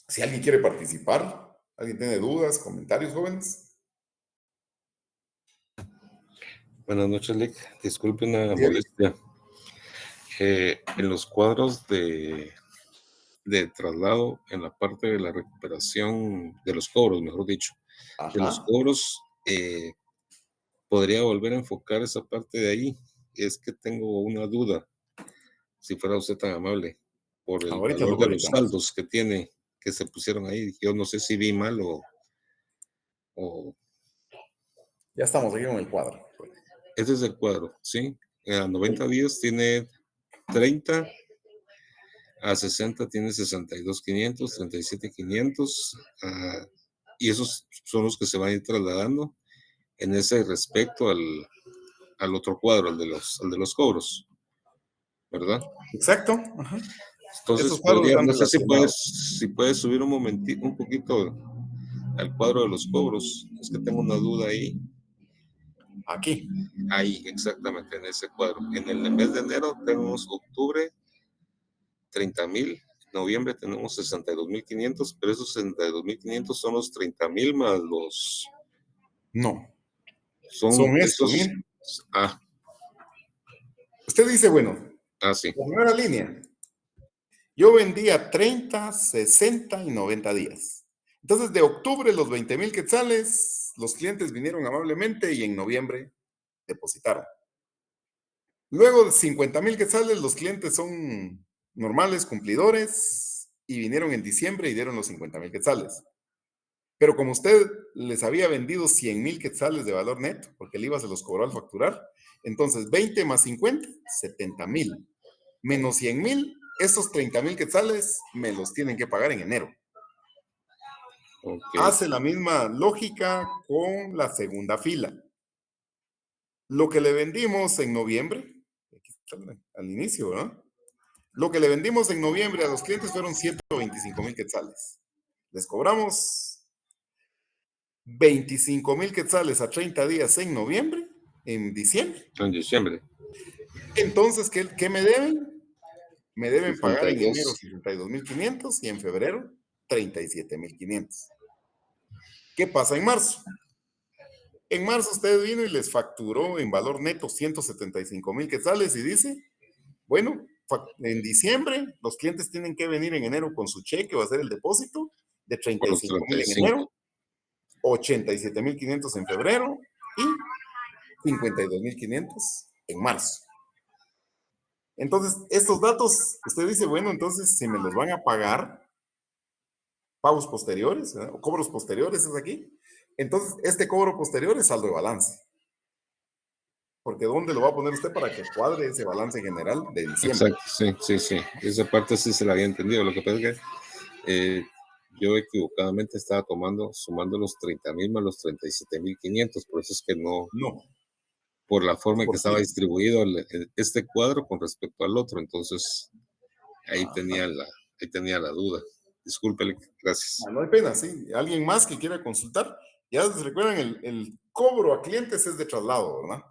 Si alguien quiere participar, alguien tiene dudas, comentarios, jóvenes. Buenas noches, Lick. Disculpe una Sí, molestia. En los cuadros de traslado, en la parte de la recuperación de los cobros, mejor dicho, de los ajá. cobros, podría volver a enfocar esa parte de ahí. Es que tengo una duda, si fuera usted tan amable, por el Ahorita valor lo de los revisamos. saldos que se pusieron ahí. Yo no sé si vi mal o Ya estamos aquí con el cuadro. ese es el cuadro, ¿sí? A 90 días tiene 30. A 60 tiene 62,500, 37,500, y esos son los que se van a ir trasladando en ese respecto al otro cuadro, al de los cobros, ¿verdad? Exacto. Ajá. Entonces Esos cuadros están no sé relacionados. si puedes subir un poquito al cuadro de los cobros. Es que tengo una duda Aquí. ahí exactamente en ese cuadro. En el mes de enero tenemos octubre 30,000. Noviembre tenemos 62,500, pero esos 62,500 son los 30,000 más No. son Son estos, esos, miren. ah, Usted dice, bueno, sí, la primera línea. Yo vendía 30, 60 y 90 días. Entonces, de octubre, los 20,000 quetzales, los clientes vinieron amablemente y en noviembre depositaron. Luego de 50,000 quetzales, los clientes son normales, cumplidores, y vinieron en diciembre y dieron los 50,000 quetzales. Pero como usted les había vendido 100,000 quetzales de valor neto, porque el IVA se los cobró al facturar, entonces 20 más 50, 70,000. Menos 100,000, esos 30,000 quetzales me los tienen que pagar en enero. Ok. Hace la misma lógica con la segunda fila. Lo que le vendimos en noviembre, aquí está al inicio, ¿verdad? Lo que le vendimos en noviembre a los clientes fueron 125,000 quetzales. Les cobramos 25,000 quetzales a 30 días en noviembre, en diciembre. En diciembre. Entonces, ¿qué me deben? Me deben pagar en enero 62. 62,500 y en febrero 37,500. ¿Qué pasa en marzo? En marzo usted vino y les facturó en valor neto 175,000 quetzales y dice, bueno, en diciembre los clientes tienen que venir en enero con su cheque o hacer el depósito de Por los 35,000 en 35. enero, 87,500 en febrero y 52,500 en marzo. Entonces, estos datos, usted dice, bueno, entonces si me los van a pagar, pagos posteriores, ¿verdad? O cobros posteriores es aquí. Entonces, este cobro posterior es saldo de balance. Porque ¿dónde lo va a poner usted para que cuadre ese balance general de diciembre? Exacto, sí, sí, sí. Esa parte sí se la había entendido. Lo que pasa es que yo equivocadamente estaba sumando los 30,000 más los 37,500. Por eso es que no, No, por la es forma en que por estaba filas. distribuido este cuadro con respecto al otro. Entonces, ahí Ajá. tenía la duda. Discúlpele, gracias. No hay pena, sí. ¿Alguien más que quiera consultar? Ya se recuerdan, el cobro a clientes es de traslado, ¿verdad?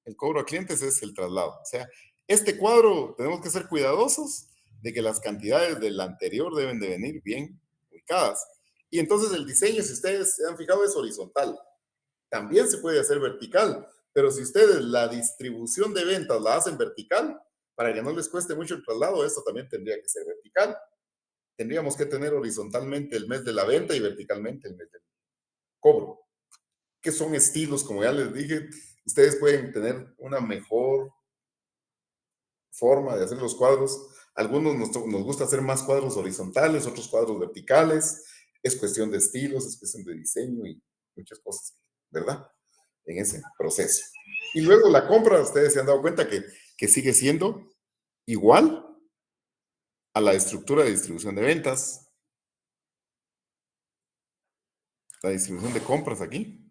El cobro a clientes es el traslado. O sea, este cuadro tenemos que ser cuidadosos de que las cantidades del anterior deben de venir bien ubicadas. Y entonces el diseño, si ustedes se han fijado, es horizontal. También se puede hacer vertical, pero si ustedes la distribución de ventas la hacen vertical, para que no les cueste mucho el traslado, esto también tendría que ser vertical. Tendríamos que tener horizontalmente el mes de la venta y verticalmente el mes del cobro, que son estilos, como ya les dije, ustedes pueden tener una mejor forma de hacer los cuadros. Algunos nos gusta hacer más cuadros horizontales, otros cuadros verticales. Es cuestión de estilos, es cuestión de diseño y muchas cosas, ¿verdad? En ese proceso. Y luego la compra, ustedes se han dado cuenta que sigue siendo igual a la estructura de distribución de ventas, la distribución de compras aquí.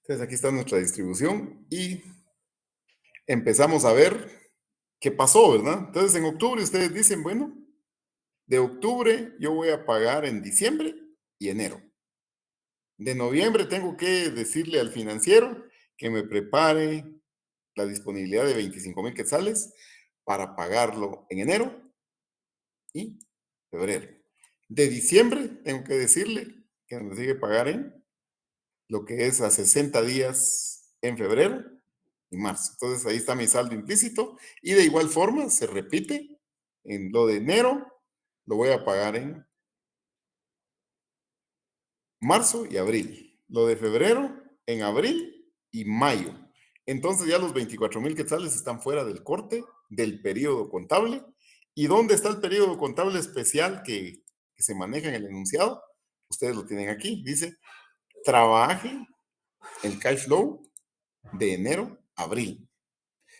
Entonces aquí está nuestra distribución y empezamos a ver qué pasó, ¿verdad? Entonces en octubre ustedes dicen, bueno, de octubre yo voy a pagar en diciembre y enero. De noviembre tengo que decirle al financiero que me prepare la disponibilidad de 25,000 quetzales para pagarlo en enero y febrero. De diciembre tengo que decirle que me sigue pagar en lo que es a 60 días en febrero y marzo. Entonces ahí está mi saldo implícito y de igual forma se repite en lo de enero, lo voy a pagar en marzo y abril. Lo de febrero en abril y mayo. Entonces ya los 24,000 quetzales están fuera del corte del periodo contable. ¿Y dónde está el periodo contable especial que se maneja en el enunciado? Ustedes lo tienen aquí. Dice, trabaje el cash flow de enero a abril.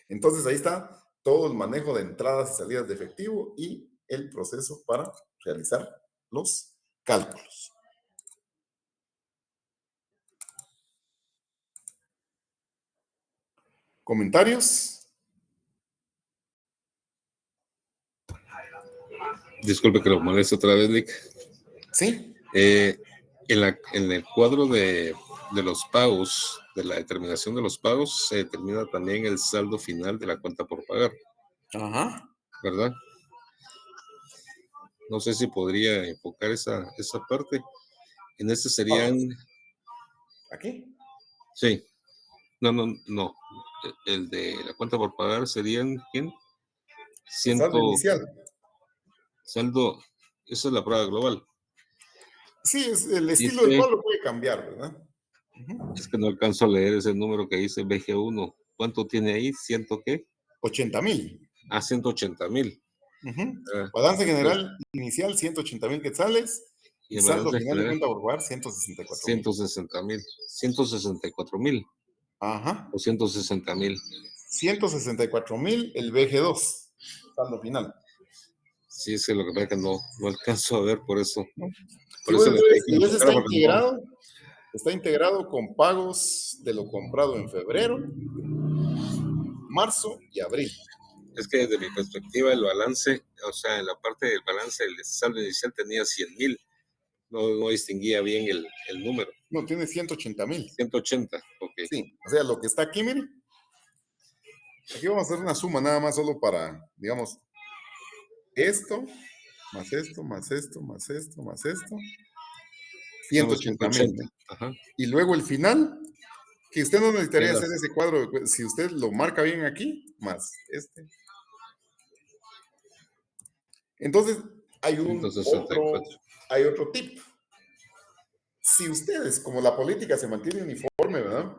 Entonces ahí está todo el manejo de entradas y salidas de efectivo y el proceso para realizar los cálculos. ¿Comentarios? Disculpe que lo moleste otra vez, Lick. ¿Sí? En el cuadro de los pagos, de la determinación de los pagos, se determina también el saldo final de la cuenta por pagar, Ajá. ¿verdad? No sé si podría enfocar esa parte. En este serían, ¿Aquí? sí, no. El de la cuenta por pagar serían, ¿quién? el saldo ciento, inicial. saldo, esa es la prueba global. Sí, el estilo del Dice, pago puede cambiar, ¿verdad? es que no alcanzo a leer ese número que dice BG1. ¿Cuánto tiene ahí? ¿Ciento qué? 80,000. 180,000. Ah, Balance entonces, general inicial, 180,000 quetzales. y Y el saldo balance final de general, cuenta por pagar, 164,000. 160,000. 164,000 Ajá. o 160,000. 164,000 el BG2. Saldo final. Sí, es que lo que pasa es que no alcanzo a ver por eso. ¿No? Sí, Por bueno, eso les pedí entonces, que me y ese explicara porque no. está integrado con pagos de lo comprado en febrero, marzo y abril. Es que desde mi perspectiva el balance, o sea, en la parte del balance el saldo inicial tenía 100,000. No distinguía bien el número. No, tiene 180,000. 180, ok. Sí, o sea, lo que está aquí, mire, aquí vamos a hacer una suma nada más solo para, digamos, esto, más esto, más esto, más esto, más esto, Dame 180,000. 180. Ajá. Y luego el final, que usted no necesitaría hacer Quedas ese cuadro, si usted lo marca bien aquí, más este. Entonces, hay un otro, 164. hay otro tip. Si ustedes, como la política se mantiene uniforme, ¿verdad?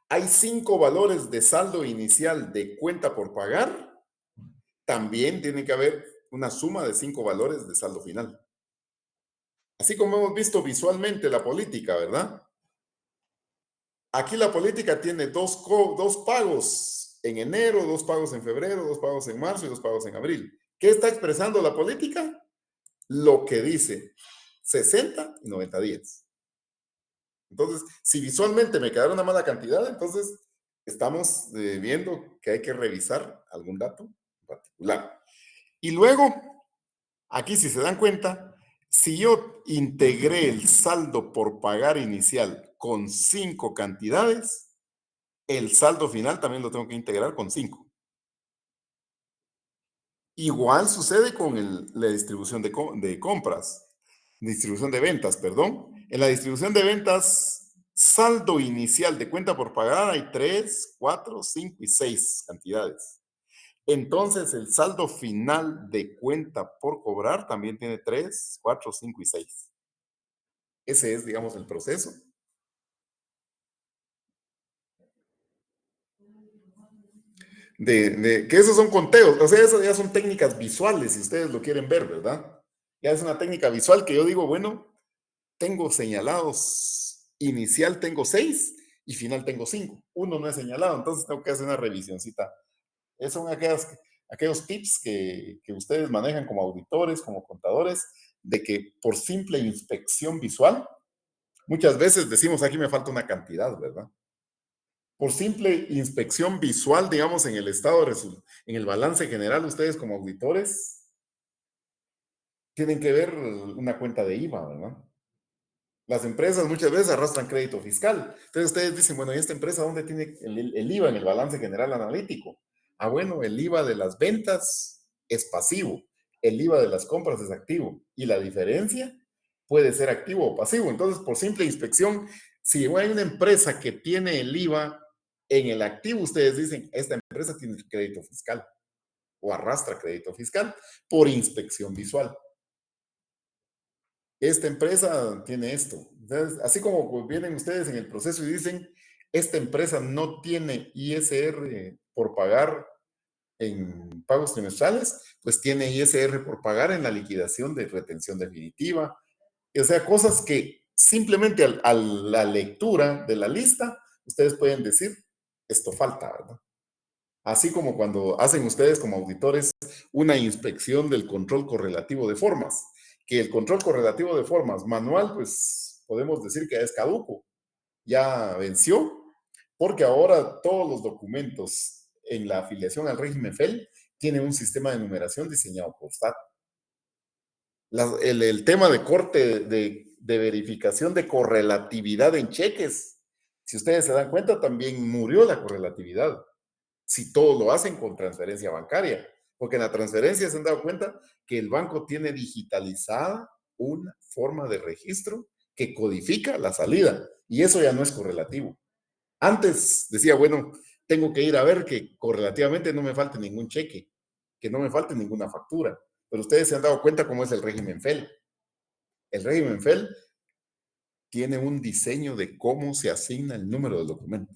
Hay 5 valores de saldo inicial de cuenta por pagar, también tiene que haber una suma de 5 valores de saldo final. Así como hemos visto visualmente la política, ¿verdad? Aquí la política tiene dos pagos en enero, 2 pagos en febrero, 2 pagos en marzo y 2 pagos en abril. ¿Qué está expresando la política? Lo que dice 60 y 90 días. Entonces, si visualmente me quedara una mala cantidad, entonces estamos viendo que hay que revisar algún dato en particular. Y luego, aquí si se dan cuenta, si yo integré el saldo por pagar inicial con 5 cantidades, el saldo final también lo tengo que integrar con 5. Igual sucede con la distribución de compras, distribución de ventas, perdón. En la distribución de ventas, saldo inicial de cuenta por pagar hay 3, 4, 5 y 6 cantidades. Entonces, el saldo final de cuenta por cobrar también tiene 3, 4, 5 y 6. Ese es, digamos, el proceso. Que esos son conteos, o sea, esas ya son técnicas visuales, si ustedes lo quieren ver, ¿verdad? Ya es una técnica visual que yo digo, bueno, tengo señalados, inicial tengo 6 y final tengo 5. Uno no es señalado, entonces tengo que hacer una revisioncita. Esos son aquellos tips que ustedes manejan como auditores, como contadores, de que por simple inspección visual, muchas veces decimos aquí me falta una cantidad, ¿verdad? Por simple inspección visual, digamos, en el estado en el balance general, ustedes como auditores tienen que ver una cuenta de IVA, ¿verdad? Las empresas muchas veces arrastran crédito fiscal. Entonces ustedes dicen, bueno, ¿y esta empresa dónde tiene el IVA en el balance general analítico? Ah, bueno, el IVA de las ventas es pasivo, el IVA de las compras es activo y la diferencia puede ser activo o pasivo. Entonces, por simple inspección, si hay una empresa que tiene el IVA en el activo, ustedes dicen, esta empresa tiene crédito fiscal o arrastra crédito fiscal por inspección visual. Esta empresa tiene esto. Entonces, así como vienen ustedes en el proceso y dicen, esta empresa no tiene ISR por pagar en pagos trimestrales, pues tiene ISR por pagar en la liquidación de retención definitiva. O sea, cosas que simplemente a la lectura de la lista, ustedes pueden decir, esto falta, ¿verdad? Así como cuando hacen ustedes como auditores una inspección del control correlativo de formas, que el control correlativo de formas manual, pues podemos decir que es caduco, ya venció, porque ahora todos los documentos en la afiliación al régimen FEL tienen un sistema de numeración diseñado por SAT. El tema de corte de verificación de correlatividad en cheques, si ustedes se dan cuenta, también murió la correlatividad si todos lo hacen con transferencia bancaria. Porque en la transferencia se han dado cuenta que el banco tiene digitalizada una forma de registro que codifica la salida. Y eso ya no es correlativo. Antes decía, bueno, tengo que ir a ver que correlativamente no me falte ningún cheque. que no me falte ninguna factura. Pero ustedes se han dado cuenta cómo es el régimen FEL. El régimen FEL tiene un diseño de cómo se asigna el número del documento.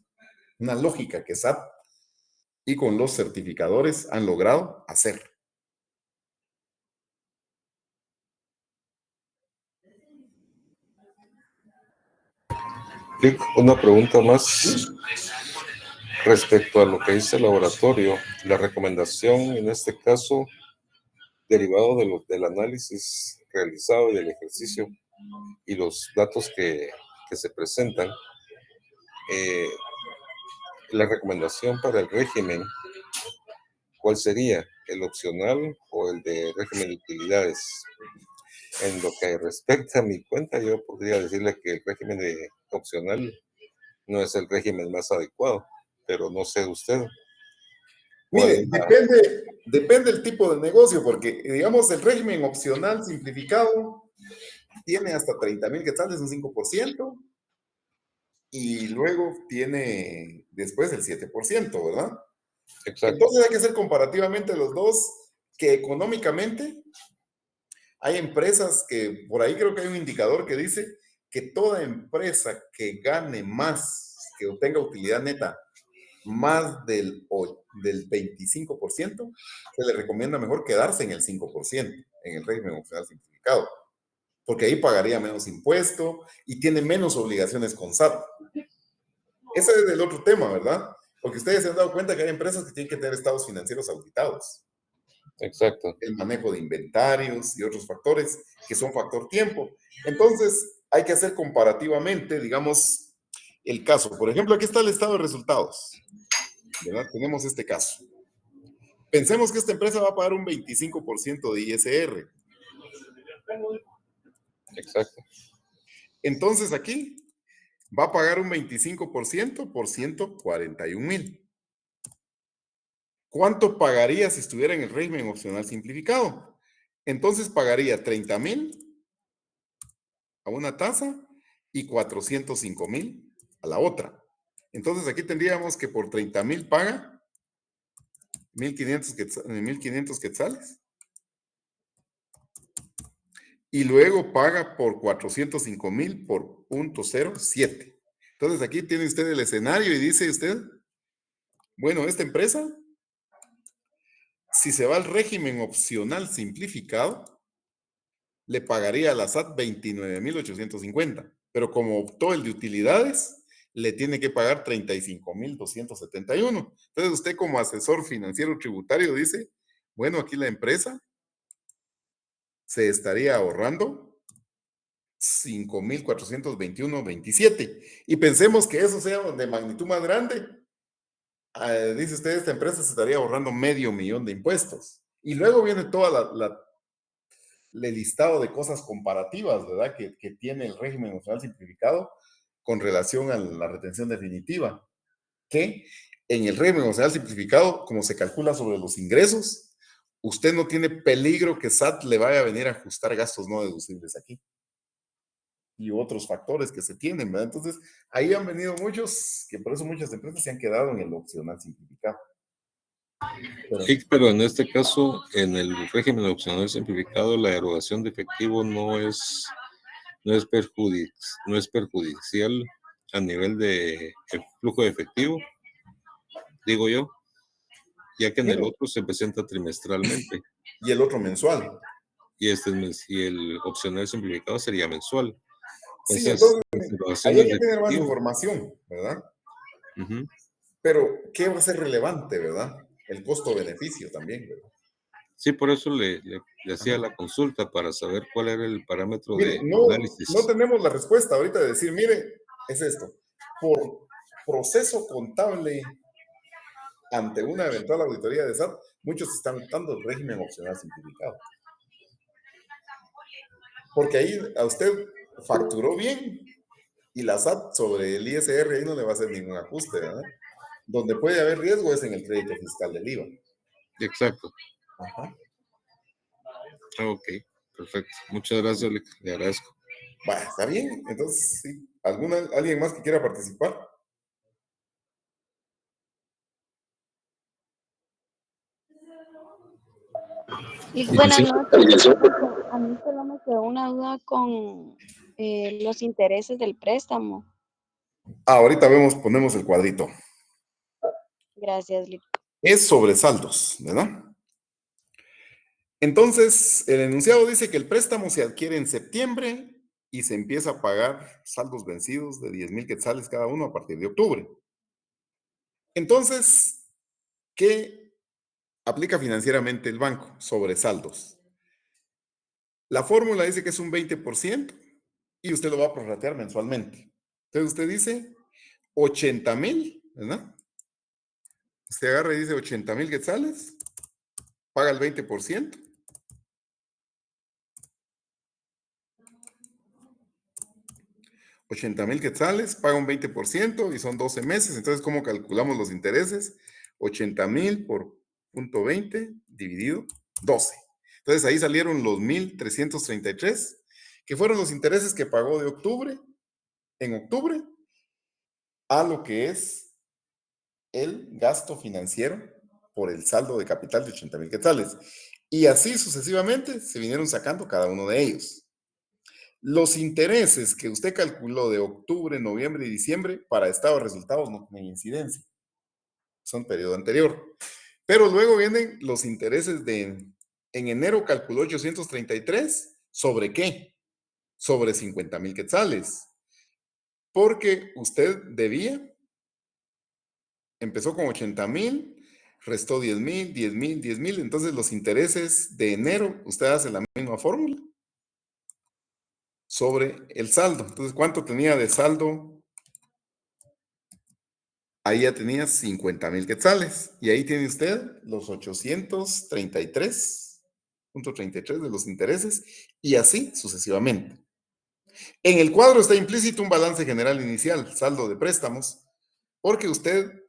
Una lógica que SAT y con los certificadores han logrado hacer. Una pregunta más respecto a lo que dice el laboratorio. La recomendación, en este caso, derivado del análisis realizado y del ejercicio y los datos que se presentan, la recomendación para el régimen, ¿cuál sería? ¿El opcional o el de régimen de utilidades? En lo que respecta a mi cuenta, yo podría decirle que el régimen de opcional no es el régimen más adecuado, pero no sé usted cuál Mire, es la... depende del tipo de negocio, porque digamos el régimen opcional simplificado tiene hasta 30,000 quetzales, un 5%, y luego tiene después el 7%, ¿verdad? Exacto, Entonces hay que hacer comparativamente los dos, que económicamente hay empresas que, por ahí creo que hay un indicador que dice que toda empresa que gane más, que obtenga utilidad neta más del 25%, se le recomienda mejor quedarse en el 5%, en el régimen opcional simplificado, porque ahí pagaría menos impuesto y tiene menos obligaciones con SAT. Ese es el otro tema, ¿verdad? Porque ustedes se han dado cuenta que hay empresas que tienen que tener estados financieros auditados, exacto. el manejo de inventarios y otros factores que son factor tiempo. Entonces, hay que hacer comparativamente, digamos, el caso. Por ejemplo, aquí está el estado de resultados, ¿verdad? Tenemos este caso. Pensemos que esta empresa va a pagar un 25% de ISR. Exacto. Entonces aquí va a pagar un 25% por 141,000. ¿Cuánto pagaría si estuviera en el régimen opcional simplificado? Entonces pagaría 30,000 a una tasa y 405,000 a la otra. Entonces aquí tendríamos que por 30,000 paga 1,500 quetzales y luego paga por 405,000 por 0.07. Entonces aquí tiene usted el escenario y dice usted, bueno, esta empresa, si se va al régimen opcional simplificado, le pagaría a la SAT 29,850, pero como optó el de utilidades, le tiene que pagar 35,271. Entonces usted como asesor financiero tributario dice, bueno, aquí la empresa se estaría ahorrando 5,421,27. Y pensemos que eso sea de magnitud más grande. Dice usted, esta empresa se estaría ahorrando 500,000 de impuestos. Y luego viene toda el listado de cosas comparativas, ¿verdad? Que tiene el régimen nacional simplificado con relación a la retención definitiva. Que en el régimen nacional simplificado, como se calcula sobre los ingresos, usted no tiene peligro que SAT le vaya a venir a ajustar gastos no deducibles aquí y otros factores que se tienen, ¿verdad? Entonces, ahí han venido muchos, que por eso muchas empresas se han quedado en el opcional simplificado. Pero en este caso, en el régimen opcional simplificado, la erogación de efectivo no es perjudicial a nivel de flujo de efectivo, digo yo, ya que en el Mire, otro se presenta trimestralmente y el otro mensual. y el opcional simplificado sería mensual. Sí, Entonces, entonces las ahí hay erogaciones que de tener más efectivo, información, ¿verdad? ujú, Pero, ¿qué va a ser relevante, verdad? El costo-beneficio también, ¿verdad? sí, por eso le hacía Ajá. la consulta para saber cuál era el parámetro Mire, de no análisis. tenemos la respuesta ahorita de decir, mire, es esto. Por proceso contable ante una eventual auditoría de SAT, muchos están optando el régimen opcional simplificado. Porque ahí a usted facturó bien y la SAT sobre el ISR ahí no le va a hacer ningún ajuste, ¿verdad? Donde puede haber riesgo es en el crédito fiscal del IVA. Exacto. Ajá. Ok, perfecto. Muchas gracias, le agradezco. Va, está bien. Entonces, sí. ¿Alguien más que quiera participar? Sí, Buenas noches. Fíjese, a mí solo me quedó una duda con los intereses del préstamo. Ahorita vemos, ponemos el cuadrito. Gracias, Lick. Es sobre saldos, ¿verdad? Entonces, el enunciado dice que el préstamo se adquiere en septiembre y se empieza a pagar saldos vencidos de 10,000 quetzales cada uno a partir de octubre. Entonces, ¿qué aplica financieramente el banco sobre saldos? La fórmula dice que es un 20% y usted lo va a prorratear mensualmente. Entonces, usted dice 80,000, ¿verdad? Usted agarra y dice 80,000 quetzales, paga el 20%. 80,000 quetzales, paga un 20% y son 12 meses. Entonces, ¿cómo calculamos los intereses? 80,000 por punto 20 dividido 12. Entonces, ahí salieron los 1,333, que fueron los intereses que pagó de octubre, en octubre, a lo que es el gasto financiero por el saldo de capital de 80,000 quetzales. Y así sucesivamente se vinieron sacando cada uno de ellos. Los intereses que usted calculó de octubre, noviembre y diciembre para estado de resultados no tienen incidencia, son periodo anterior. Pero luego vienen los intereses en enero calculó 833, ¿sobre qué? Sobre 50,000 quetzales. Porque usted debía, empezó con 80,000, restó 10,000, 10,000, 10,000. Entonces los intereses de enero, usted hace la misma fórmula sobre el saldo. Entonces, ¿cuánto tenía de saldo? Ahí ya tenía 50,000 quetzales. Y ahí tiene usted los 833,33 de los intereses y así sucesivamente. En el cuadro está implícito un balance general inicial, saldo de préstamos, porque usted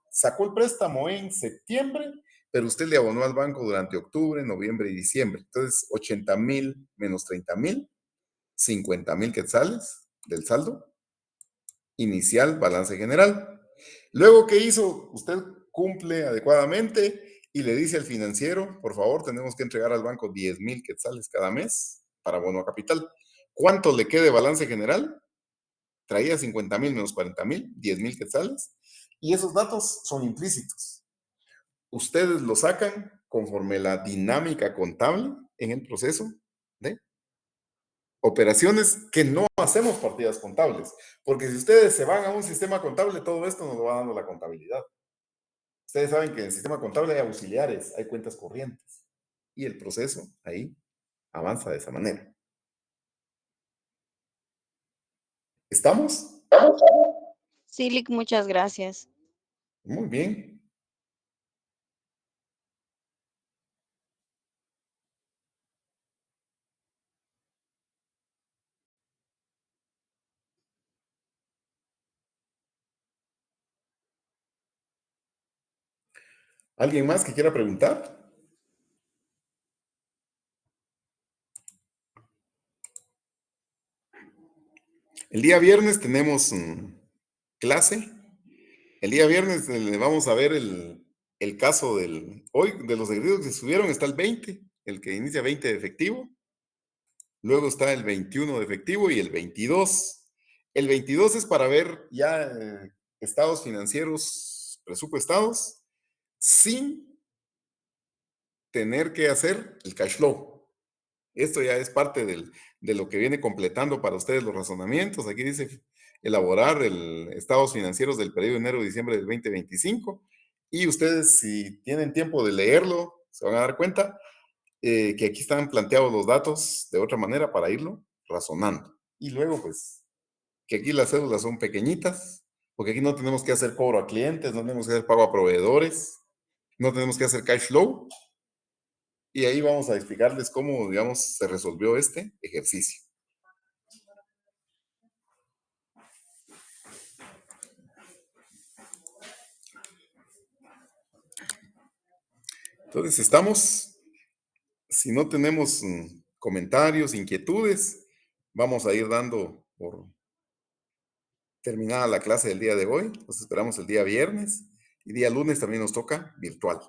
sacó el préstamo en septiembre, pero usted le abonó al banco durante octubre, noviembre y diciembre. Entonces, 80,000 menos 30,000, 50,000 quetzales del saldo inicial, balance general. Luego, ¿qué hizo? Usted cumple adecuadamente y le dice al financiero, por favor, tenemos que entregar al banco 10,000 quetzales cada mes para bono a capital. ¿Cuánto le quede balance general? Traía 50,000 menos 40,000, 10,000 quetzales. Y esos datos son implícitos. Ustedes lo sacan conforme la dinámica contable en el proceso de operaciones que no hacemos partidas contables, porque si ustedes se van a un sistema contable, todo esto nos lo va dando la contabilidad. Ustedes saben que en el sistema contable hay auxiliares, hay cuentas corrientes, y el proceso ahí avanza de esa manera. ¿Estamos? Sí, Lick, muchas gracias. Muy bien. ¿Alguien más que quiera preguntar? El día viernes tenemos clase. El día viernes le vamos a ver el caso hoy, de los ejercicios que subieron, está el 20, el que inicia 20 de efectivo. Luego está el 21 de efectivo y el 22. El 22 es para ver ya estados financieros presupuestados sin tener que hacer el cash flow. Esto ya es parte de lo que viene completando para ustedes los razonamientos. Aquí dice elaborar el estados financieros del periodo de enero-diciembre del 2025. Y ustedes, si tienen tiempo de leerlo, se van a dar cuenta que aquí están planteados los datos de otra manera para irlo razonando. Y luego, pues, que aquí las cédulas son pequeñitas, porque aquí no tenemos que hacer cobro a clientes, no tenemos que hacer pago a proveedores, no tenemos que hacer cash flow. Y ahí vamos a explicarles cómo, digamos, se resolvió este ejercicio. Entonces, si no tenemos comentarios, inquietudes, vamos a ir dando por terminada la clase del día de hoy. Nos esperamos el día viernes y día lunes también nos toca virtual.